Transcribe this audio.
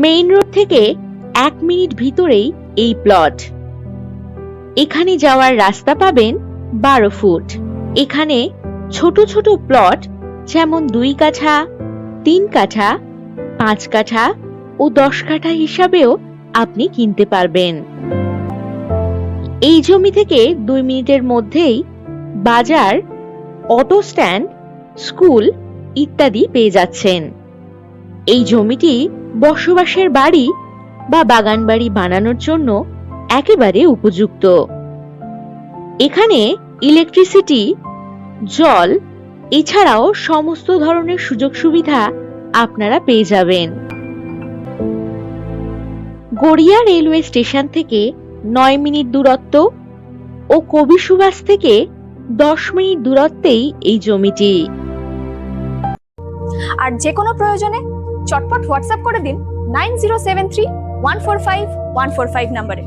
Main road থেকে 1 minute ভিতরেই এই প্লট। এখানে যাওয়ার রাস্তা পাবেন 12 ফুট। এখানে ছোট ছোট প্লট যেমন 2 কাঠা, 3 কাঠা, 5 কাঠা ও 10 কাঠা হিসাবেও আপনি কিনতে পারবেন। এই জমি থেকে 2 মিনিটের মধ্যেই বাজার, অটো স্ট্যান্ড, স্কুল ইত্যাদি পেয়ে যাচ্ছেন। এই জমিটি বসবাসের বাড়ি বা বাগান বাড়ি বানানোর জন্য একেবারে উপযুক্ত। এখানে ইলেকট্রিসিটি, জল এছাড়াও সমস্ত ধরনের সুযোগ সুবিধা আপনারা পেয়ে যাবেন। গড়িয়া রেলওয়ে স্টেশন থেকে 9 মিনিট দূরত্ব ও কবি সুভাষ থেকে 10 মিনিট দূরত্বেই এই জমিটি। আর যে কোনো প্রয়োজনে চটপট হোয়াটসঅ্যাপ করে দিন 9073145145 নম্বরে।